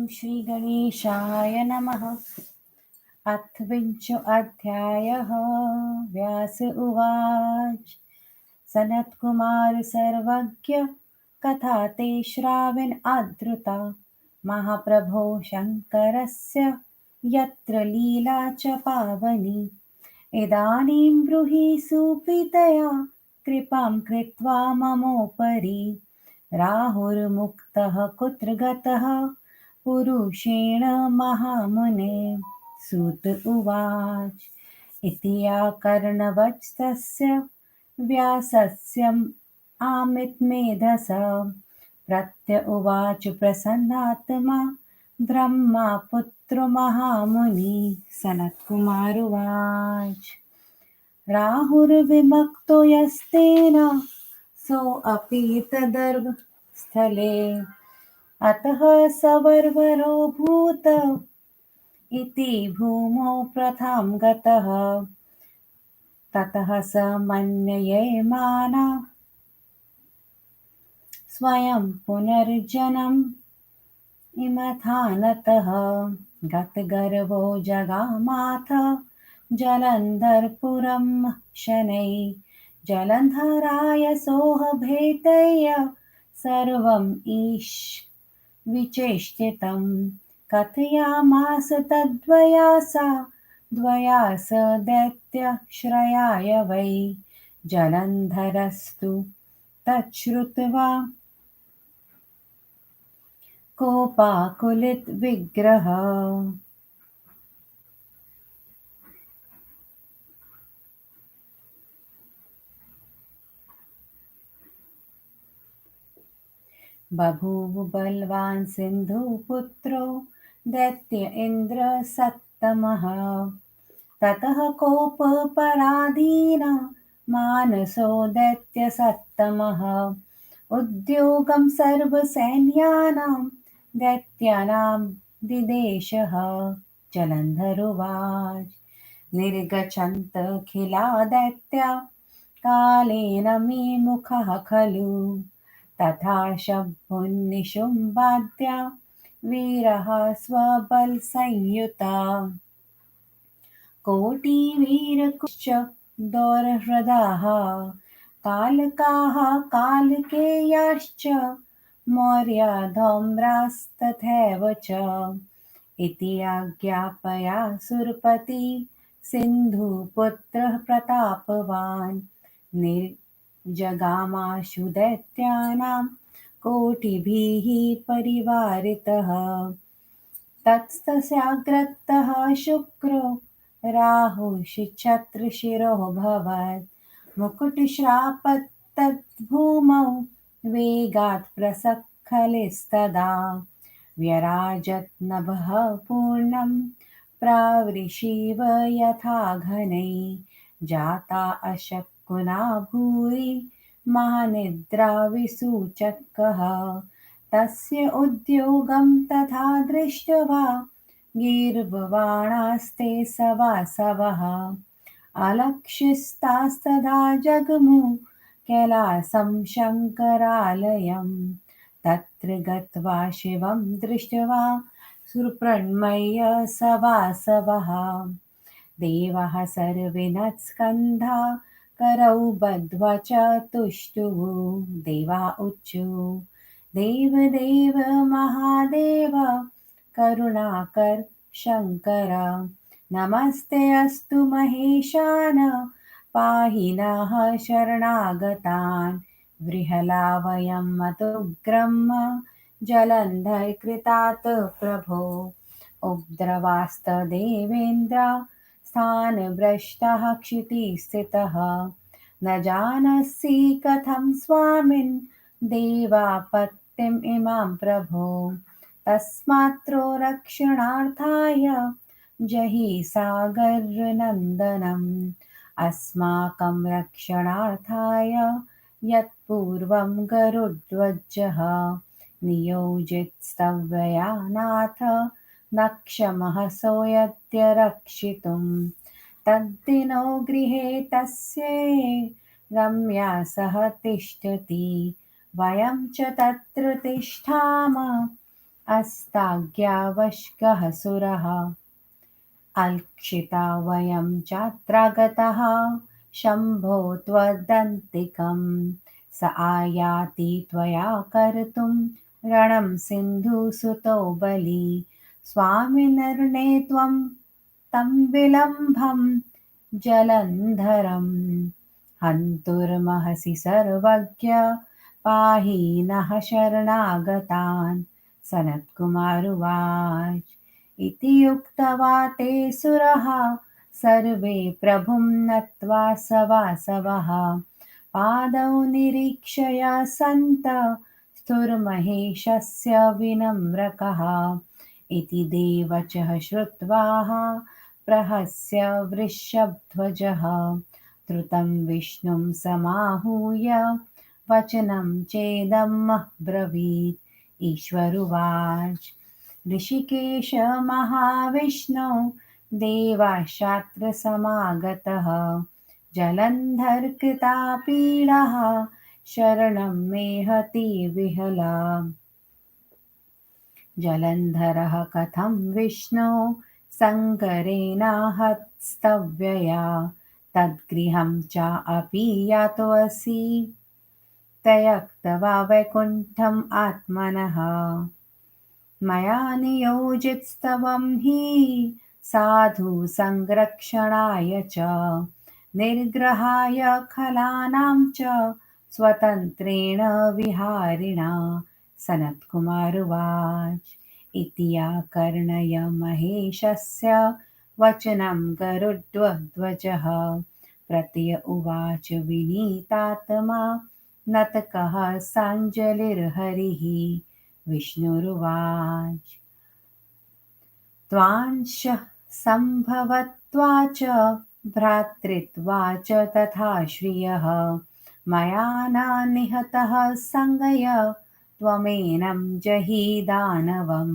श्रीगणेशाय नमः। अथ विंशोऽध्यायः। व्यास उवाच। सनत्कुमार सर्वज्ञ कथा ते श्रावन् आदृता। महाप्रभो शङ्करस्य यत्र लीला च पावनी। इदानीं ब्रूहि सुप्रीतया कृपां कृत्वा ममोपरि। राहुर्मुक्तः कुत्र गतः पुरुषेण महामुने। सूत उवाच। इति या कर्णवचस्तस्य व्यासस्य आमितमेधस। प्रत्य उवाच प्रसन्नात्मा ब्रह्मपुत्रो महामुनि। सनत्कुमार उवाच। राहुर्विमुक्तो यस्तेन सोऽपि तदर्थस्थले। अतः सवर्वरोऽभूत् इति भूमौ प्रथां गतः। ततः स मन्ययेमाना स्वयं पुनर्जन्म इमथानतः। गतगर्भो जगामाथ जलन्धरपुरं शनैः। जलन्धराय सोऽभेतय्य सर्वम् ईश विचेष्टितं। कथयामास तद्वयासा द्वयास दैत्यश्रयाय वै। जलन्धरस्तु तच्छ्रुत्वा कोपाकुलितविग्रहः। बभूव बलवान् सिन्धुपुत्रो दैत्य इन्द्रसत्तमः। ततः कोपपराधीन मानसो दैत्यसत्तमः। उद्योगं सर्वसैन्यानां दैत्यानां दिदेशः। जलन्धरुवाच। निर्गच्छन्तखिला दैत्या कालेन मे मुखः खलु। तथा शम्भुन्निशुम्बाद्या वीरः स्वबलसंयुता। कोटिवीरकुश्च दोर्हृदाः कालकाः कालकेयाश्च मौर्या धौम्रास्तथैव च। इति आज्ञापया सुरपति सिन्धुपुत्रः प्रतापवान्। निर्जगामाशु दैत्यानां कोटिभिः परिवारितः। ततस्तस्याग्रतः शुक्रो राहुश्छत्रशिरोऽभवत्। मुकुटश्रापत्तद्भूमौ वेगात् प्रस्खलितस्तदा। व्यराजत् नभः पूर्णं प्रावृषिव यथा घनैः। जाता अशकुना भूरि महानिद्रा विसूचकः। तस्य उद्योगं तथा दृष्ट्वा गीर्वाणास्ते सवासवः। अलक्ष्यस्तास्तदा जग्मु कैलासं शङ्करालयम्। तत्र गत्वा शिवं दृष्ट्वा सुप्रणम्य सवासवः। देवाः सर्वे नतस्कन्धा करौ बद्ध्वा च तुष्टुः। देवा ऊचु देवदेव महादेव करुणाकर शङ्कर। नमस्ते अस्तु महेशान पाहि नः शरणागतान्। वृहलावयं मतुग्रं जलन्धरकृतात् प्रभो। उपद्रवास्तदेवेन्द्र स्थानभ्रष्टः क्षितिस्थितः। न जानासि कथं स्वामिन् देवापत्तिम् इमां प्रभो। तस्मात्रो रक्षणार्थाय जहि सागरनन्दनम्। अस्माकं रक्षणार्थाय यत्पूर्वं गरुड्ध्वजः नियोजितस्त्वया नाथ। न क्षमः सोऽद्य रक्षितुं। तद्दिनो गृहे तस्य रम्या सह तिष्ठति। वयं च तत्र तिष्ठाम अस्ताज्ञावश्कः सुरः अल्क्षिता वयं चात्र गतः शम्भो त्वदन्तिकं स आयाति त्वया कर्तुं रणं सिन्धुसुतो बली स्वामिनर्णे त्वं तं विलम्भं जलन्धरं हन्तुर्महसि सर्वज्ञ पाहि नः शरणागतान् सनत्कुमारुवाच इति उक्त्वा ते सुरः सर्वे प्रभुं नत्वा सवासवः पादौ निरीक्षय सन्त स्तुर्महेशस्य विनम्रकः इति देवचः श्रुत्वा प्रहस्य वृषभध्वजः धृतं विष्णुं समाहूय वचनं चेदमब्रवीत् ईश्वरुवाच ऋषिकेश महाविष्णो देवाशात्र समागतः जलन्धर्कृतापीडः शरणं मेहति विहला जलन्धरः कथं विष्णो सङ्करेणाहस्तव्यया तद्गृहं चापि यातोऽसि त्यक्त्वा वैकुण्ठम् आत्मनः मया नियोजितस्त्वं हि साधु संरक्षणाय च निर्ग्रहाय खलानां च स्वतन्त्रेण विहारिणा सनत्कुमारुवाच इति आकर्णय महेशस्य वचनं गरुड्ध्वजः प्रत्य उवाच विनीतात्मा नतकः साञ्जलिर्हरिः विष्णुरुवाच त्वांशः सम्भवत्वा च भ्रातृत्वा च तथा श्रियः मया न निहतः सङ्गय त्वमेनं जहि दानवं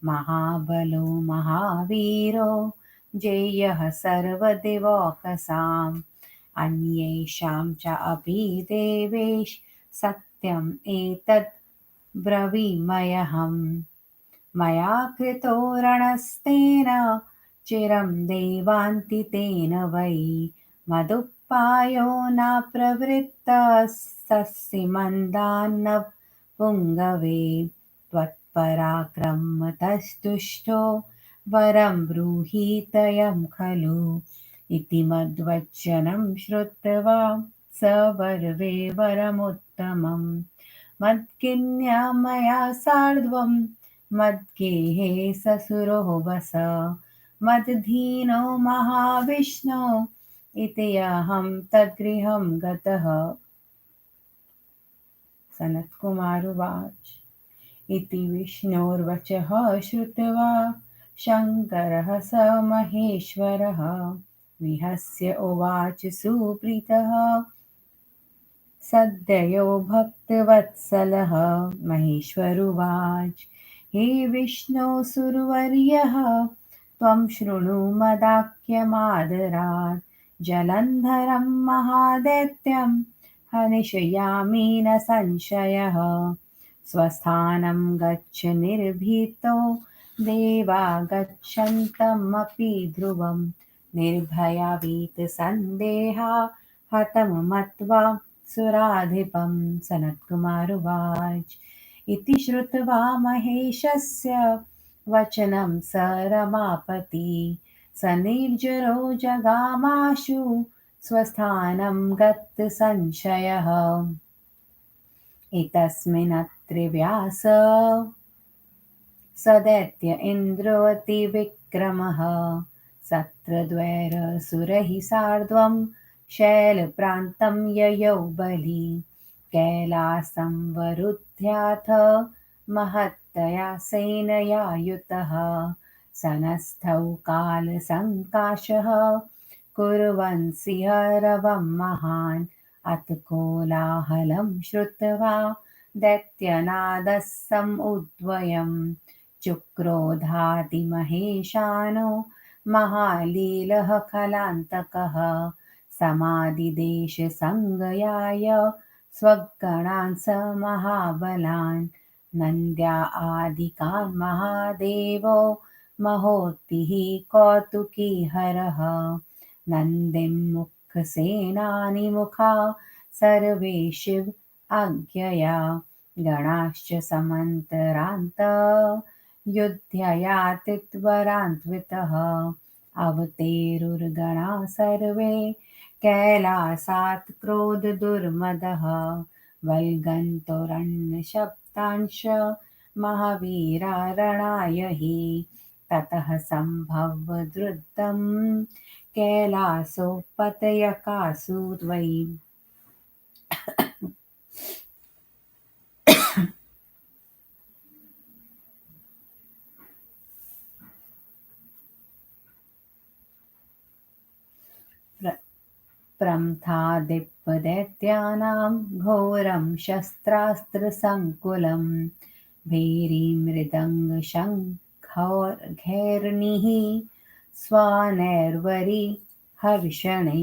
महाबलो महावीरो जेयः सर्वदिवौकसाम् अन्येषां च अपि देवेश सत्यम् एतद् ब्रवीमयहम् मया कृतो रणस्तेन चिरं देवान्तितेन वै मदुपायो न प्रवृत्तस्तस्य मन्दान्न पुङ्गवे त्वत्पराक्रमतस्तुष्टो वरं ब्रूहीतयं खलु इति मद्वचनं श्रुत्वा स वर्वे वरमुत्तमम् मद्गिन्या मया सार्धं मद्गेहे ससुरो वस मद्धीनो महाविष्णो इति अहं तद्गृहं गतः सनत्कुमारुवाच इति विष्णोर्वचः श्रुत्वा शङ्करः स महेश्वरः विहस्य उवाच सुप्रीतः सद्यो भक्तवत्सलः महेश्वरुवाच हे विष्णो सुरवर्यः त्वं शृणु मदाख्यमादरात् जलन्धरं महादैत्यं हनिष्यामि न संशयः स्वस्थानं गच्छ निर्भीतो देवा गच्छन्तमपि ध्रुवं निर्भयावीतसन्देहा हतं मत्वा सुराधिपं सनत्कुमारुवाच इति श्रुत्वा महेशस्य वचनं स रमापति स निर्जरो जगामाशु स्वस्थानं गतसंशयः एतस्मिन्नत्रि व्यास स दैत्य इन्द्रोऽतिविक्रमः सत्रद्वैरसुरैः सार्धं शैलप्रान्तं ययौ बली कैलासं वरुध्याथ महत्तया सेनया युतः सनस्थौ कालसङ्काशः कुर्वन् सिंहरवं महान् अथ कोलाहलं श्रुत्वा दैत्यनादः समुद्वयम् चुक्रोधातिमहेशानो महालीलः खलान्तकः समादिदेशसंज्ञयाय स्वगणान् स महाबलान् नन्द्या आदिकान् महादेवो महोत्तिः कौतुकी हरः नन्दिं मुखसेनानि मुखा सर्वे शिव आज्ञया गणाश्च समन्तरान्त युध्ययातित्वरान्वितः अवतेरुर्गणा सर्वे कैलासात् क्रोधदुर्मदः वल्गन्तुरन्नशब्दांश महावीरा रणाय हि ततः सम्भवदृद्धं कैलासोपतयकासु द्वै प्रमथादिपदैत्यानां घोरं शस्त्रास्त्रसङ्कुलं भेरीमृदङ्गशङ्खैर्निः स्वानैर्वरिहर्षणैः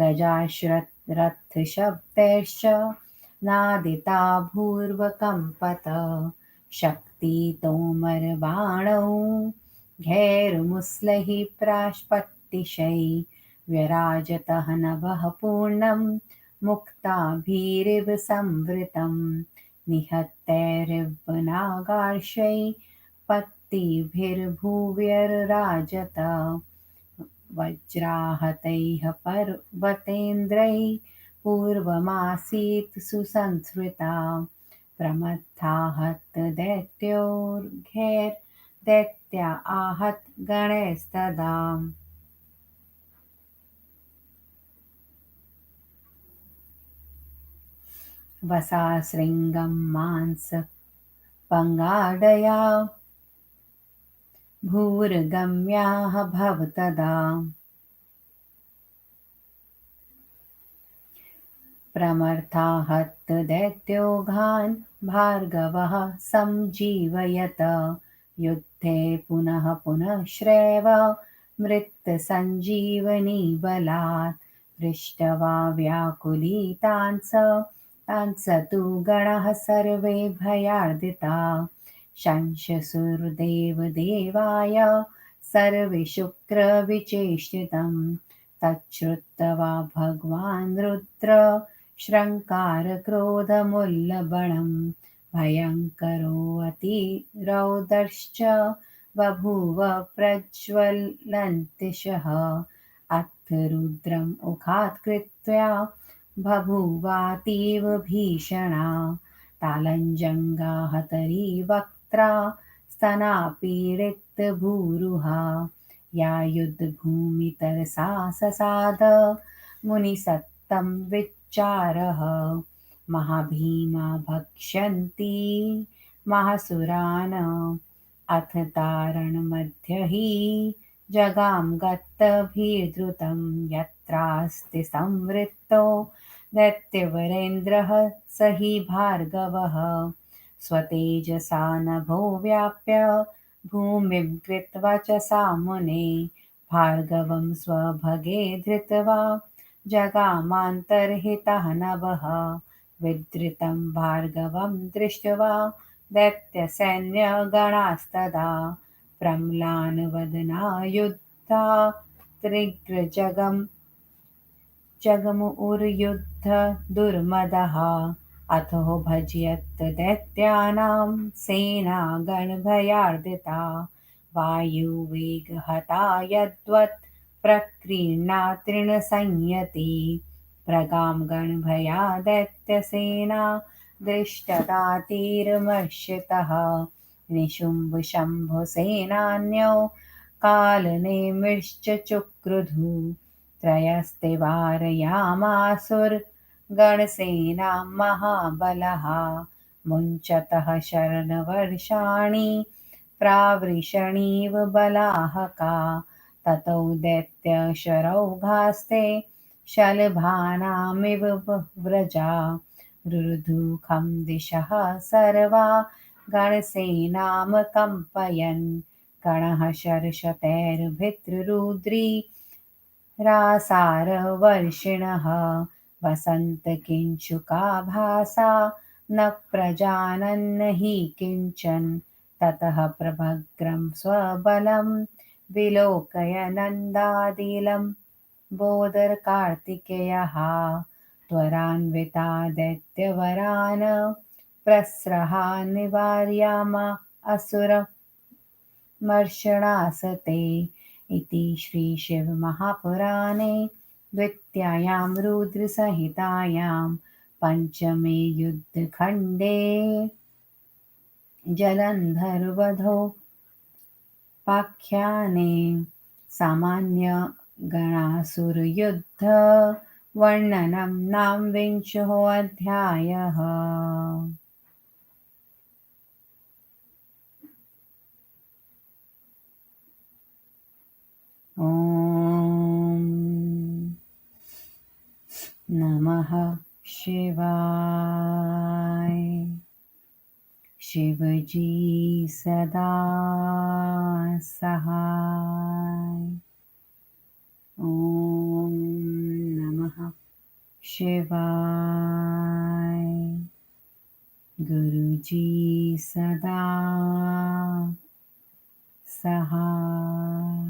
गजाश्ररथशब्दैश्च नादिता भूर्वकम्पत शक्तितोमरबाणौ घैर्मुसलैः प्राश्पत्तिशैः व्यराजतः नभः पूर्णं मुक्ताभिरिव संवृतं निहतैरिव नागार्षैः पत्तिभिर्भुव्यराजत वज्राहतैः पर्वतेन्द्रैः पूर्वमासीत् सुसंस्कृता प्रमथाहत दैत्या आहत गणैस्तदा वसाशृङ्गं मांसपङ्गाडया भूर्गम्याः भवतदा प्रमर्थाहत दैत्योघान् भार्गवः सञ्जीवयत युद्धे पुनः पुनः श्रेव मृत्सञ्जीवनी बलात् दृष्ट्वा व्याकुलितान् स तु गणः सर्वे भयार्दिता शंससुरदेवदेवाय सर्वे शुक्रविचेष्टितं तच्छ्रुत्वा भगवान् रुद्र श्रृङ्कारक्रोधमुल्लबणं भयङ्करोऽतिरौदर्श्च बभूव प्रज्वलन्तिषः अथ रुद्रम् उखात्कृत्य बभूवातीव भीषणा तालञ्जङ्गा हतरिवक्त्रा स्तनापीडितभूरुहा या युद्धभूमितरसा ससाद मुनिसत्तं विच्चारः महाभीमा भक्ष्यन्ती महासुरान् अथ तारणमध्ये हि जगां गत्तभिद्रुतं यत्रास्ति संवृत्तो दैत्यवरेन्द्रः स हि भार्गवः स्वतेजसा नभो व्याप्य भूमिं कृत्वा च सा मुने भार्गवं स्वभगे धृत्वा जगामान्तर्हितः नभः विधृतं भार्गवं दृष्ट्वा दैत्यसैन्यगणास्तदा प्रम्लानवदना युद्धा त्रिग्रजगं जगमुर्युद्धदुर्मदः अथो भजयत् दैत्यानां सेना गणभयार्दिता वायुवेगहता यद्वत् प्रकीर्णा तृणसंयति प्रगां गणभया दैत्यसेना दृष्टदातिर्मर्षितः निशुम्भशम्भुसेनान्यौ कालनेमिश्च चुक्रुधु त्रयस्ते वारयामासुरगणसेनां महाबलः मुञ्चतः शरणवर्षाणि प्रावृषणीव बलाहका ततो दैत्यशरौघास्ते शलभानामिव व्रजा रुरुधुखं दिशः सर्वा गणसेनां कम्पयन् गणः शर्षतैर्भितृरुद्री रासारवर्षिणः वसन्तकिञ्चुकाभासा न प्रजानन्न हि किञ्चन ततः प्रभग्रं स्वबलं विलोकय नन्दादिलं बोदरकार्तिकेयः त्वरान्विता दैत्यवरान् प्रस्रहान् निवारयाम असुरमर्षणासते इति श्रीशिवमहापुराणे द्वितीयायां रुद्रसंहितायां पञ्चमे युद्धखण्डे जलन्धरवधोपाख्याने सामान्यगणासुरयुद्धवर्णनं नाम विंशोऽध्यायः। ॐ नमः शिवाय। शिवजी सदा सहाय। ॐ नमः शिवाय। गुरुजी सदा सहाय।